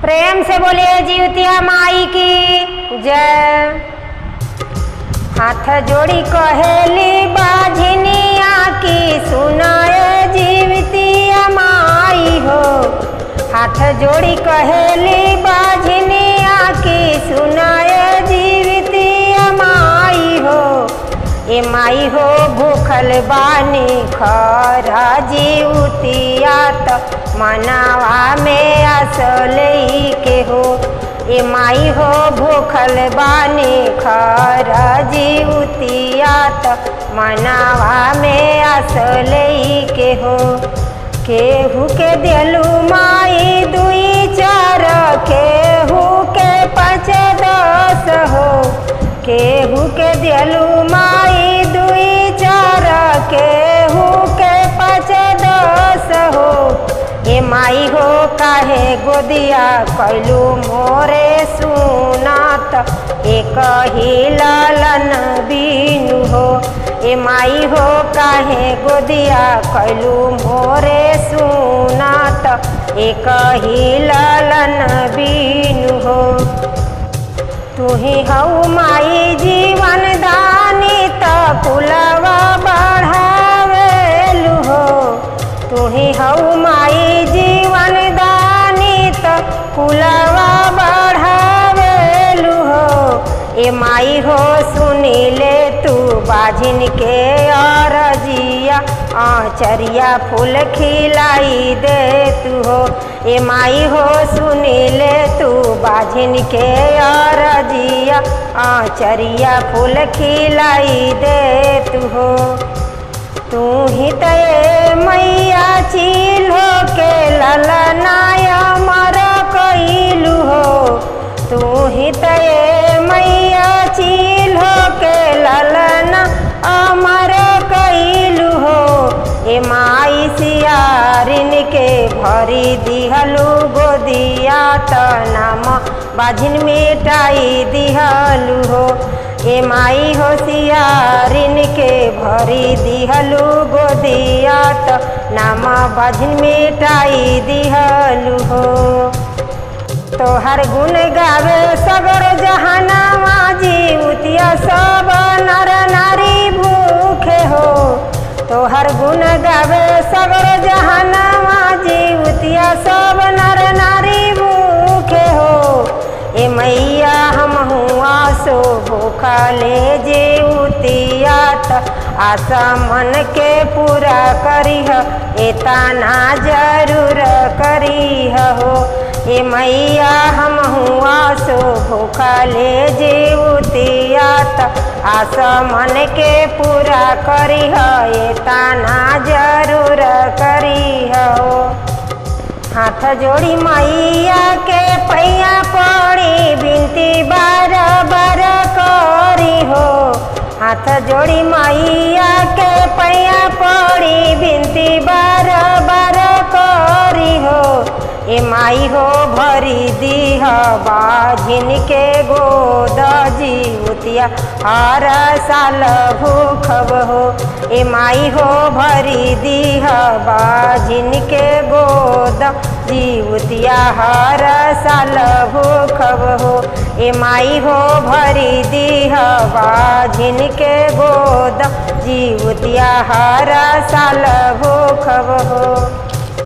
प्रेम से बोलिए जीवतिया माई की जय। हाथ जोड़ी कहेली बाझनिया की सुनाए जीवतिया माई हो। हाथ जोड़ी कहेली बाझनिया की सुनाए जीवतिया माई हो। ए माई हो भूखल बानी खरा जीवतिया त मनावा में असलई के हो। ए माई हो भूखल बानी खरा जीवतिया त मनावा में असलई के हो। केहू के दिलू माई दुई चार केहू के 5 10 हो। केहू के दिलू माई दुई चार केहू के 5 10 हो। ए माई हो काहे गोदिया कैलू मोरे सुनात एक ही लालन बीनु हो। ए माई हो काहे गोदिया कैलू मोरे सुनात एक ही लालन बीनु हो। तू ही हऊ माई जीवन दानी त फुलवा बढ़ावेलु हो। तू ही हऊ माई जीवन दानी त फुलवा बढ़ावेलु हो। ए माई हो सुनी ले तू बाझिन के अरजिया आचरिया फूल खिलाई दे तू हो। ए माई हो सुनी ले तू बाझिन के अरजिया आचरिया फूल खिलाई दे तू हो। तू ही तय मैया चील हो के ललनाय मर कइलू हो। तू ही तय मैया चील हो के ललना अमर कइलू हो। ए माई सियारिन के भरी दिहलू गोदिया त नाम बाझिन मिटाई दिहलू हो। ए माई हो सियारिन के भरी दिहलू गोदिया त नाम बाझिन मिटाई दिहलू हो। तोहर गुण गावे सगर जहानावा जीवतिया सब नर नारी भूखे हो। तोहर गुण गावे सगर जहानावा जीवतिया सब नर नारी भूखे हो। ए मैया हम हुआ सो भूखा ले जीवतिया त आशा मन के पूरा करीह एतना जरूर करीह हो। ए मैया हम हुआ सो भूखा ले जीवतिया त आशा मन के पूरा करीह एतना जरूर करीह हो। हाथ जोड़ी मैया के पैया पड़ी बिनती बार बार करी हो। हाथ जोड़ी मैया के पैया पड़ी बिनती बार बार करी हो। ए माई हो भरी दीह बाझिन के गोद जीवतिया हर साल भूखब हो। ए माई हो भरी दीह बाझिन के गोद जीवतिया हर साल भूखब हो। ए माई हो भरी दीह बाझिन के गोद जीवतिया हर साल भूखब हो।